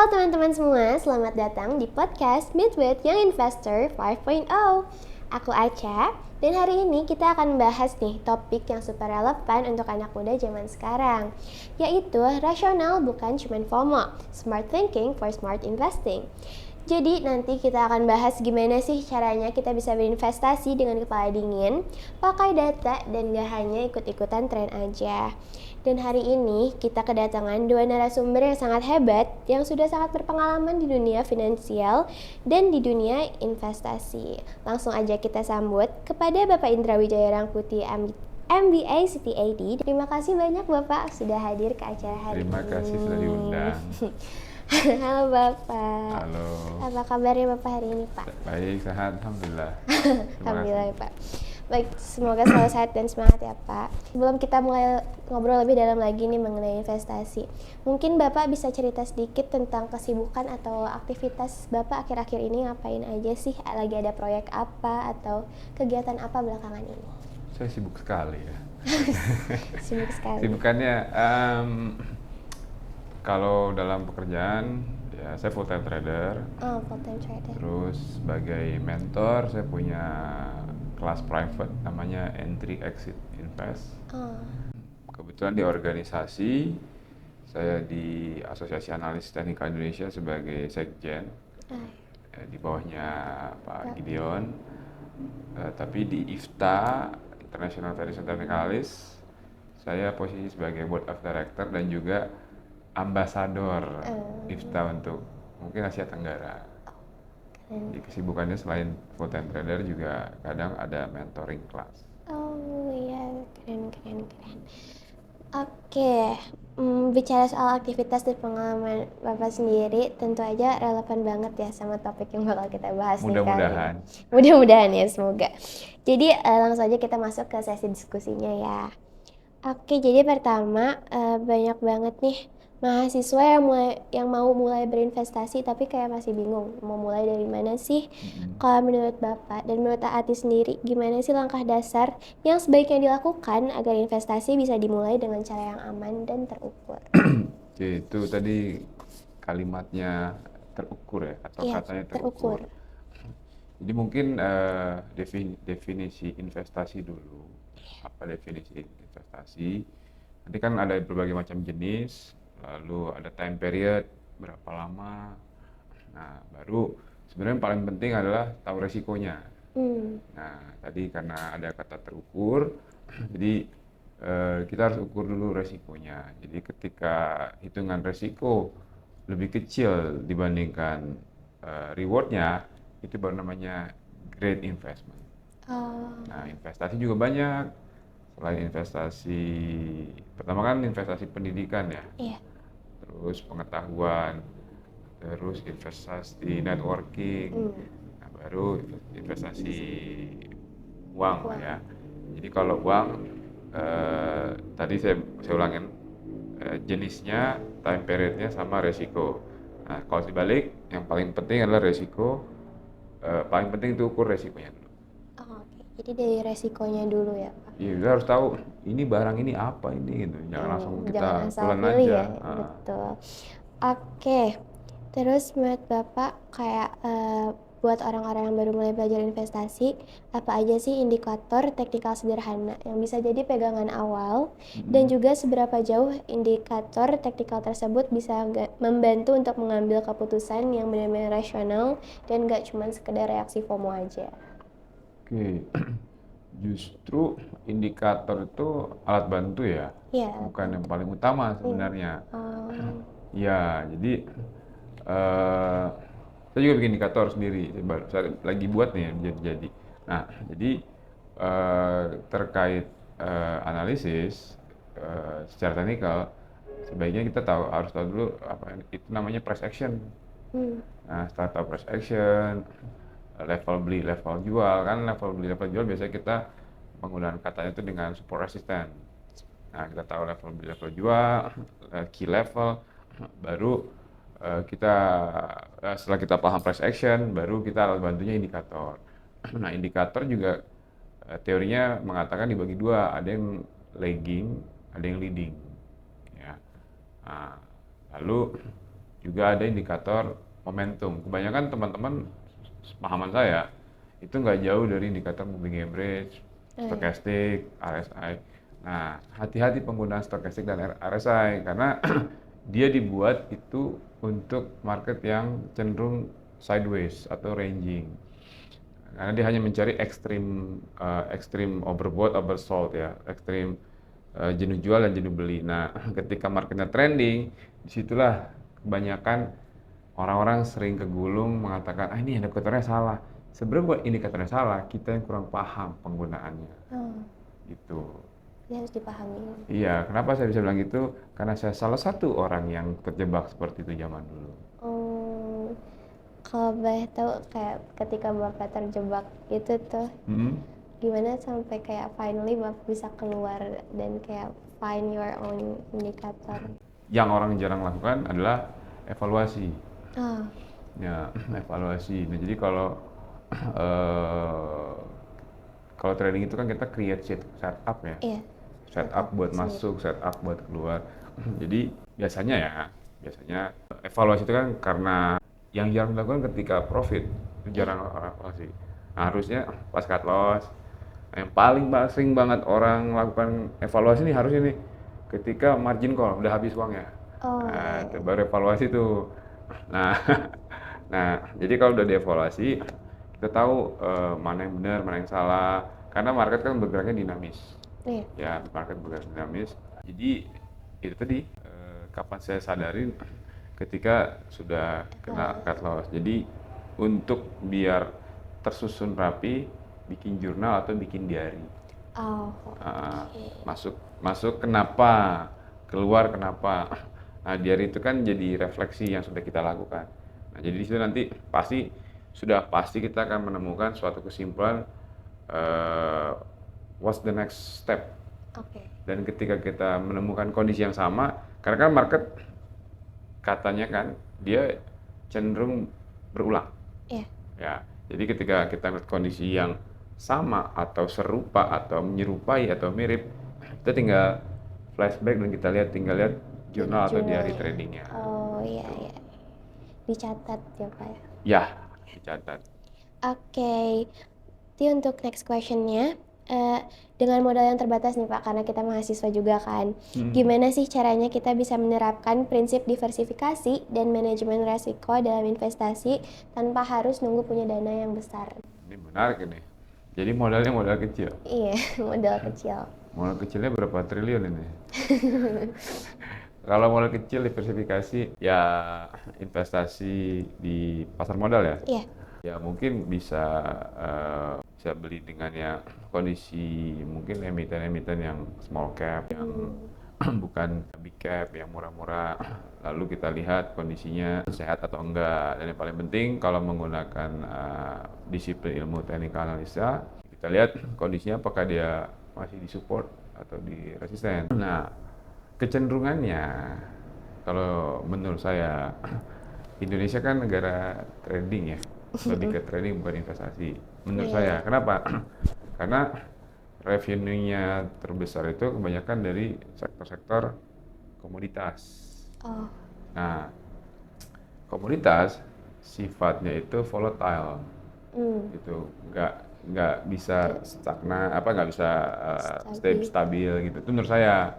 teman-teman semua, selamat datang di podcast Meet with Young Investor 5.0. Aku Aca, dan hari ini kita akan bahas nih topik yang super relevan untuk anak muda zaman sekarang, yaitu rasional bukan cuma FOMO, smart thinking for smart investing. Jadi nanti kita akan bahas gimana sih caranya kita bisa berinvestasi dengan kepala dingin, pakai data, dan gak hanya ikut-ikutan tren aja. Dan hari ini kita kedatangan dua narasumber yang sangat hebat yang sudah sangat berpengalaman di dunia finansial dan di dunia investasi. Langsung aja kita sambut kepada Bapak Indra Wijaya Rangkuti, MBA CTAD. Terima kasih banyak Bapak sudah hadir ke acara hari ini. Terima kasih sudah diundang. Halo Bapak. Halo. Apa kabarnya Bapak hari ini Pak? Baik, sehat, alhamdulillah. Alhamdulillah Pak. Baik, semoga selalu sehat dan semangat ya Pak. Sebelum kita mulai ngobrol lebih dalam lagi nih mengenai investasi, mungkin Bapak bisa cerita sedikit tentang kesibukan atau aktivitas Bapak akhir-akhir ini ngapain aja sih? Lagi ada proyek apa atau kegiatan apa belakangan ini? Saya sibuk sekali ya. Sibuk sekali. Sibukannya, kalau dalam pekerjaan, ya saya full time trader. Oh, full time trader. Terus sebagai mentor, saya punya kelas private namanya Entry Exit Invest. Oh. Kebetulan di organisasi, saya di Asosiasi Analis Teknikal Indonesia sebagai sekjen. Di bawahnya Pak Gideon. Tapi di IFTA, International Financial Technicalist, saya posisi sebagai board of director dan juga ambasador IFTA untuk mungkin Asia Tenggara. Jadi kesibukannya selain full time trader juga kadang ada mentoring kelas. Oh iya, keren. Oke, bicara soal aktivitas dan pengalaman Bapak sendiri, tentu aja relevan banget ya sama topik yang bakal kita bahas nih kali Mudah-mudahan. ini. Mudah-mudahan ya, semoga. Jadi langsung aja kita masuk ke sesi diskusinya ya. Oke, jadi pertama banyak banget nih mahasiswa yang mau mulai berinvestasi tapi kayak masih bingung mau mulai dari mana sih. Kalau menurut Bapak dan menurut Aati sendiri, gimana sih langkah dasar yang sebaiknya dilakukan agar investasi bisa dimulai dengan cara yang aman dan terukur? Oke, itu tadi kalimatnya terukur ya, atau Iya, katanya terukur. terukur. Jadi mungkin definisi investasi dulu. Apa definisi investasi? Nanti kan ada berbagai macam jenis, lalu ada time period, berapa lama. Nah, baru sebenarnya yang paling penting adalah tahu resikonya. Nah, tadi karena ada kata terukur, jadi kita harus ukur dulu resikonya. Jadi ketika hitungan resiko lebih kecil dibandingkan rewardnya, itu baru namanya great investment. Nah, investasi juga banyak. Selain investasi, pertama kan investasi pendidikan ya. Iya. Terus pengetahuan, terus investasi networking, nah, baru investasi uang lah ya. Jadi kalau uang, tadi saya ulangin, jenisnya, time periodnya sama resiko. Nah, kalau dibalik, yang paling penting adalah resiko, paling penting itu ukur resikonya dulu. Oh, oke. Jadi dari resikonya dulu ya Pak. Iya, kita harus tahu ini barang ini apa ini gitu. Jangan langsung kita Jangan asal telan pilih aja. ya, betul. Oke, terus menurut Bapak kayak buat orang-orang yang baru mulai belajar investasi, apa aja sih indikator teknikal sederhana yang bisa jadi pegangan awal, dan juga seberapa jauh indikator teknikal tersebut bisa membantu untuk mengambil keputusan yang benar-benar rasional dan gak cuma sekedar reaksi FOMO aja? Oke, justru indikator itu alat bantu ya, Iya. bukan yang paling utama sebenarnya. Ya, jadi saya juga bikin indikator sendiri, saya lagi buat nih jadi. Nah, jadi terkait analisis secara teknikal, sebaiknya kita harus tahu dulu apa itu namanya price action. Nah, setelah tahu price action, level beli, level jual, kan level beli, level jual biasanya kita menggunakan katanya itu dengan support resistance. Nah, kita tahu level beli, level jual, key level, baru setelah kita paham price action, baru kita alat bantunya indikator. Nah, indikator juga teorinya mengatakan dibagi dua, ada yang lagging, ada yang leading. Ya. Nah, lalu juga ada indikator momentum. Kebanyakan teman-teman pemahaman saya itu nggak jauh dari indikator moving average, stochastic, RSI. Nah, hati-hati penggunaan stochastic dan RSI karena dia dibuat itu untuk market yang cenderung sideways atau ranging. Karena dia hanya mencari ekstrim overbought, oversold ya, ekstrim jenuh jual dan jenuh beli. Nah, ketika marketnya trending, disitulah kebanyakan orang-orang sering kegulung mengatakan, ini indikatornya salah. Sebenarnya bukan indikatornya salah, kita yang kurang paham penggunaannya. Gitu. Ini harus dipahami. Iya, kenapa saya bisa bilang gitu? Karena saya salah satu orang yang terjebak seperti itu zaman dulu. Kalau boleh tahu kayak ketika Bapak terjebak itu tuh, gimana sampai kayak finally Bapak bisa keluar dan kayak find your own indikator? Yang orang jarang lakukan adalah evaluasi. Oh, Ya, evaluasi. Nah, jadi kalau trading itu kan kita create setup ya. iya. Setup buat masuk, setup buat keluar. Jadi biasanya evaluasi itu kan karena yang jarang dilakukan ketika profit, itu jarang orang evaluasi. Nah, harusnya pas cut loss. Nah, yang paling sering banget orang lakukan evaluasi nih harusnya nih ketika margin call udah habis uangnya. Nah, itu baru evaluasi tuh. Nah, jadi kalau udah dievaluasi, kita tahu mana yang benar, mana yang salah. Karena market kan bergeraknya dinamis. Ya, market bergerak dinamis. Jadi itu tadi kapan saya sadarin ketika sudah kena cut loss. Jadi untuk biar tersusun rapi, bikin jurnal atau bikin diary. Masuk kenapa, keluar kenapa. Nah, diary itu kan jadi refleksi yang sudah kita lakukan. Nah, jadi di situ nanti pasti kita akan menemukan suatu kesimpulan what's the next step. Dan ketika kita menemukan kondisi yang sama, karena kan market katanya kan dia cenderung berulang. Ya, jadi ketika kita lihat kondisi yang sama atau serupa atau menyerupai atau mirip, kita tinggal flashback dan kita tinggal lihat jurnal atau diary tradingnya. Oh iya. Dicatat ya Pak ya? Ya, dicatat. Oke. Jadi untuk next questionnya, dengan modal yang terbatas nih Pak, karena kita mahasiswa juga kan, gimana sih caranya kita bisa menerapkan prinsip diversifikasi dan manajemen resiko dalam investasi tanpa harus nunggu punya dana yang besar? Ini menarik ini. Jadi modalnya modal kecil. Iya, modal kecil. Modal kecilnya berapa triliun ini? Kalau modal kecil diversifikasi, ya investasi di pasar modal ya? Iya. Ya mungkin bisa beli dengan yang kondisi mungkin emiten-emiten yang small cap, yang bukan big cap, yang murah-murah. Lalu kita lihat kondisinya sehat atau enggak. Dan yang paling penting kalau menggunakan disiplin ilmu teknik analisa, kita lihat kondisinya apakah dia masih disupport atau di resisten. Nah, kecenderungannya kalau menurut saya Indonesia kan negara trading ya, lebih ke trading bukan investasi menurut saya. Kenapa? Karena revenue-nya terbesar itu kebanyakan dari sektor-sektor komoditas. Nah, komoditas sifatnya itu volatile, gitu, nggak bisa stagnan, nggak bisa stabil gitu. Itu menurut saya.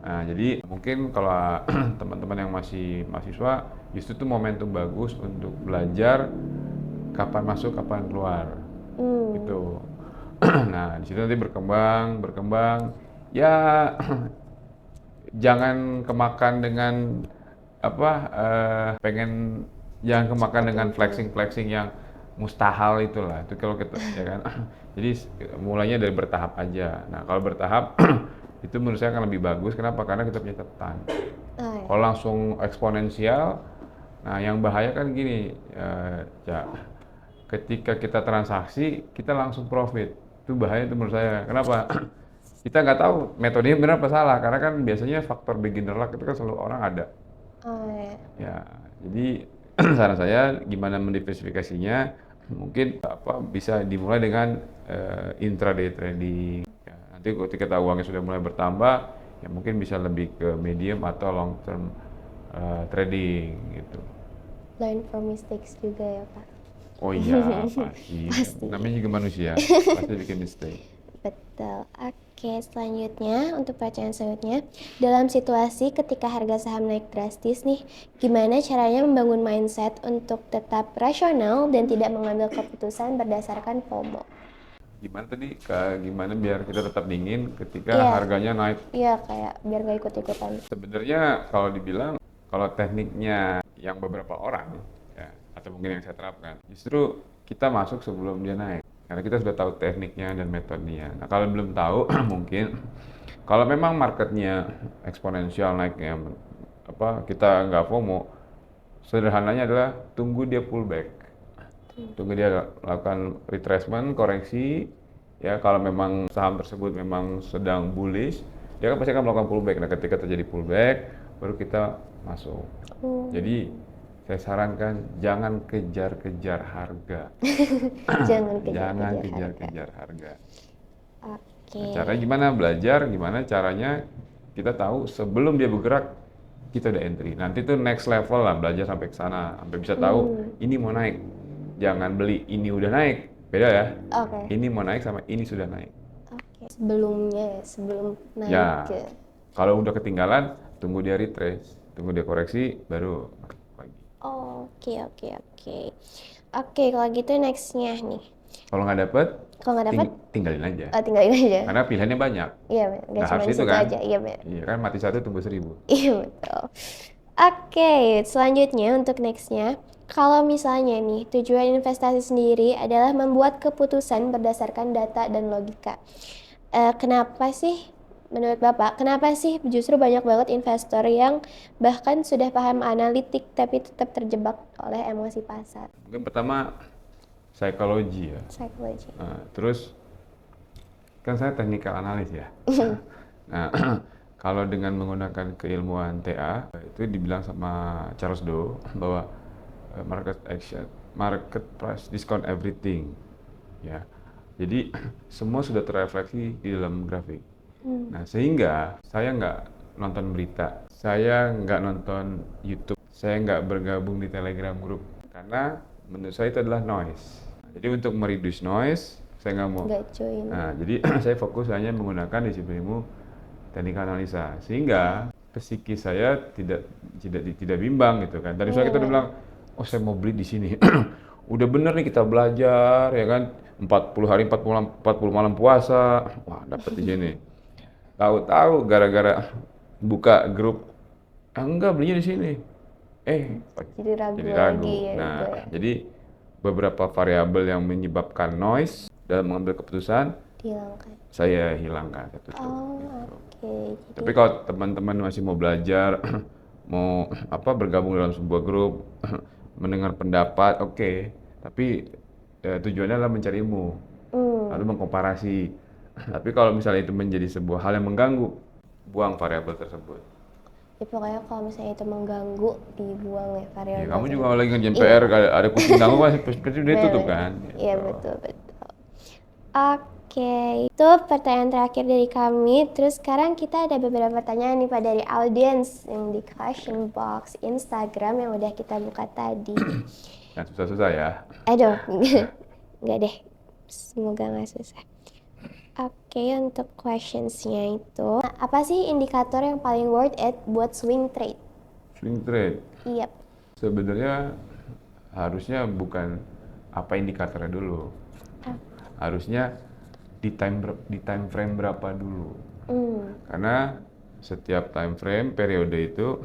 Nah, jadi mungkin kalau teman-teman yang masih mahasiswa, justru itu momentum bagus untuk belajar kapan masuk, kapan keluar, gitu. Nah, di situ nanti berkembang. Ya, jangan kemakan dengan jangan kemakan dengan flexing yang mustahil itulah. Itu kalau kita ya kan. Jadi mulainya dari bertahap aja. Nah, kalau bertahap itu menurut saya akan lebih bagus. Kenapa? Karena kita punya catatan. Kalau langsung eksponensial, nah yang bahaya kan gini, ketika kita transaksi kita langsung profit. Itu bahaya itu menurut saya. Kenapa? Kita nggak tahu metodenya benar apa salah, karena kan biasanya faktor beginner luck itu kan selalu orang ada. Ya, jadi saran saya gimana mendiversifikasinya, mungkin bisa dimulai dengan intraday trading. Ya, nanti ketika uangnya sudah mulai bertambah, ya mungkin bisa lebih ke medium atau long term trading gitu. Learn from mistakes juga ya Pak. Oh iya, pasti. Pasti. Namanya juga manusia, pasti bikin mistake. Betul. Oke, selanjutnya untuk pertanyaan selanjutnya, dalam situasi ketika harga saham naik drastis nih, gimana caranya membangun mindset untuk tetap rasional dan tidak mengambil keputusan berdasarkan FOMO? Gimana tadi? Gimana biar kita tetap dingin ketika Iya. harganya naik? Iya, kayak biar gak ikut-ikutan. Sebenarnya kalau dibilang, kalau tekniknya yang beberapa orang, ya, atau mungkin yang saya terapkan, justru kita masuk sebelum dia naik. Karena kita sudah tahu tekniknya dan metodenya. Nah, kalau belum tahu, mungkin kalau memang marketnya eksponensial naiknya, kita nggak FOMO, sederhananya adalah tunggu dia pullback. Tunggu dia lakukan retracement, koreksi. Ya, kalau memang saham tersebut memang sedang bullish, dia kan pasti akan melakukan pullback. Nah, ketika terjadi pullback, baru kita masuk. Jadi, saya sarankan jangan kejar-kejar harga. Jangan Jangan kejar-kejar harga. kejar-kejar harga. Oke. Nah, caranya gimana? Belajar gimana caranya kita tahu sebelum dia bergerak kita udah entry. Nanti tuh next level lah, belajar sampai ke sana, sampai bisa tahu ini mau naik. Jangan beli ini udah naik. Beda ya. Oke. Ini mau naik sama ini sudah naik. Oke. Sebelumnya ya, sebelum naik Ya. ke. Kalau udah ketinggalan, tunggu dia retrace, tunggu dia koreksi, baru lagi. Oke, oke, oke. Oke, kalau gitu nextnya nih. Kalau nggak dapet, Kalau nggak dapat, tinggalin aja. tinggalin aja. Karena pilihannya banyak. Iya, nggak Nggak cuma harus di itu situ kan? aja. Iya, benar. Iya kan, mati satu tunggu 1000. Iya, betul. Oke, selanjutnya untuk nextnya. Kalau misalnya nih, tujuan investasi sendiri adalah membuat keputusan berdasarkan data dan logika. Kenapa sih, menurut Bapak, kenapa sih justru banyak banget investor yang bahkan sudah paham analitik tapi tetap terjebak oleh emosi pasar? Mungkin pertama, psikologi ya. Psychology. Nah, terus kan saya technical analis ya. Nah, kalau dengan menggunakan keilmuan TA, itu dibilang sama Charles Dow bahwa market price discount everything. Ya. Jadi semua sudah terrefleksi di dalam grafik. Nah, sehingga saya nggak nonton berita, saya nggak nonton YouTube, saya nggak bergabung di Telegram group karena menurut saya itu adalah noise. Jadi untuk mereduce noise, saya nggak mau. Nggak join. Nah, jadi saya fokus hanya menggunakan disiplin ilmu teknik analisa, sehingga psikis saya tidak bimbang gitu kan. Tadi soalnya kita udah bilang, oh saya mau beli di sini. Udah bener nih kita belajar ya kan, 40 hari 40 malam puasa, wah dapat di sini. Tahu-tahu gara-gara buka grup, enggak belinya di sini. Jadi ragu Jadi ragu. lagi ya, Nah, gitu ya. jadi beberapa variabel yang menyebabkan noise dalam mengambil keputusan Dihilangkan. saya hilangkan, saya tutup. Oh, Gitu. oke. Tapi Jadi kalau teman-teman masih mau belajar, mau bergabung dalam sebuah grup, mendengar pendapat, oke. Tapi tujuannya adalah mencari ilmu, lalu mengkomparasi. Tapi kalau misalnya itu menjadi sebuah hal yang mengganggu, buang variabel tersebut. ya pokoknya kalau misalnya itu mengganggu, dibuang ya Ya, variabel kamu juga tersebut. lagi ngerjain PR, ada kucing ganggu kan, pasti dia tutup kan. Iya, Gitu. betul, betul. Oke, itu pertanyaan terakhir dari kami. Terus sekarang kita ada beberapa pertanyaan nih Pak dari audiens yang di question box Instagram yang udah kita buka tadi. Yang susah-susah ya. Aduh, nggak deh. Semoga nggak susah. Oke, untuk questionsnya itu, apa sih indikator yang paling worth it buat swing trade? Swing trade. Iya. Sebenarnya harusnya bukan apa indikatornya dulu. Harusnya di time frame berapa dulu. Karena setiap time frame periode itu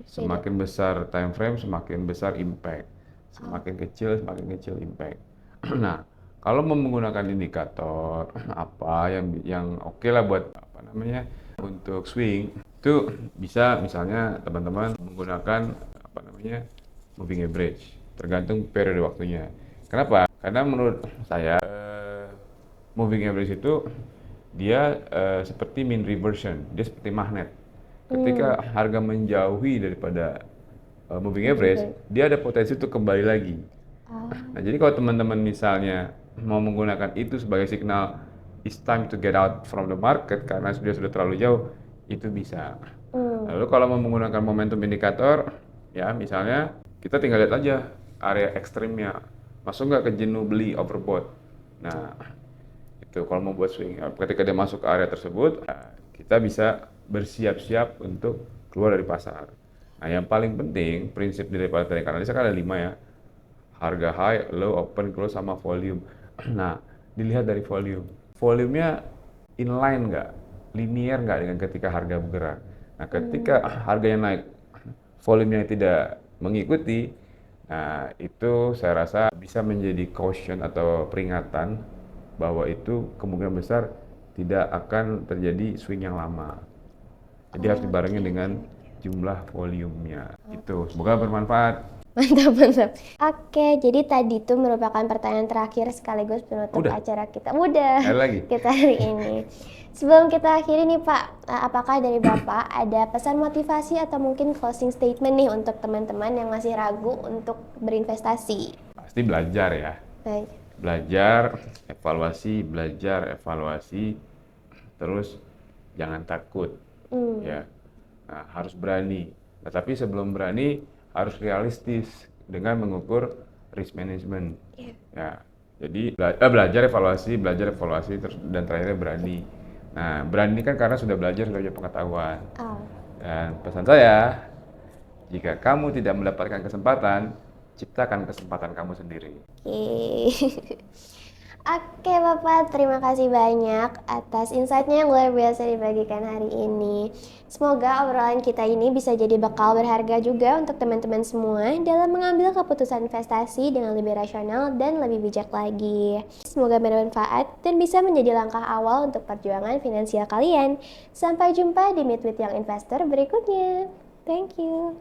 semakin besar time frame semakin besar impact. Semakin kecil impact. Nah, kalau mau menggunakan indikator apa yang oke lah buat untuk swing, itu bisa misalnya teman-teman menggunakan moving average, tergantung periode waktunya. Kenapa? Karena menurut saya moving average itu dia seperti mean reversion, dia seperti magnet. Ketika harga menjauhi daripada moving average, dia ada potensi untuk kembali lagi. Nah, jadi kalau teman-teman misalnya mau menggunakan itu sebagai signal it's time to get out from the market karena sudah terlalu jauh, itu bisa. Lalu kalau mau menggunakan momentum indikator, ya misalnya kita tinggal lihat aja area ekstrimnya, masuk nggak ke jenuh beli overbought. Nah, itu kalau mau buat swing, ketika dia masuk ke area tersebut, kita bisa bersiap-siap untuk keluar dari pasar. Nah, yang paling penting prinsip daripada teknik analisa kan ada 5 ya, harga high, low, open, close, sama volume. Nah, dilihat dari volume. Volumenya inline nggak? Linear nggak dengan ketika harga bergerak? Nah, ketika harganya naik, volumenya tidak mengikuti, nah itu saya rasa bisa menjadi caution atau peringatan bahwa itu kemungkinan besar tidak akan terjadi swing yang lama. Jadi harus dibarengi dengan jumlah volumenya. Itu semoga bermanfaat. Mantap, mantap. Oke, jadi tadi tuh merupakan pertanyaan terakhir sekaligus penutup Udah? acara kita. Udah, Ada lagi? kita hari ini. Sebelum kita akhiri nih Pak, apakah dari Bapak ada pesan motivasi atau mungkin closing statement nih untuk teman-teman yang masih ragu untuk berinvestasi? Pasti belajar ya. Baik. Belajar, evaluasi, terus jangan takut, ya. Nah, harus berani. Nah, tapi sebelum berani harus realistis dengan mengukur risk management. Ya, jadi belajar, evaluasi, terus dan terakhirnya berani. Nah, berani kan karena sudah belajar, sudah punya pengetahuan. Oh. Dan pesan saya, jika kamu tidak mendapatkan kesempatan, ciptakan kesempatan kamu sendiri. Oke. Oke Bapak, terima kasih banyak atas insight-nya yang luar biasa dibagikan hari ini. Semoga obrolan kita ini bisa jadi bekal berharga juga untuk teman-teman semua dalam mengambil keputusan investasi dengan lebih rasional dan lebih bijak lagi. Semoga bermanfaat dan bisa menjadi langkah awal untuk perjuangan finansial kalian. Sampai jumpa di Meet with Young Investor berikutnya. Thank you.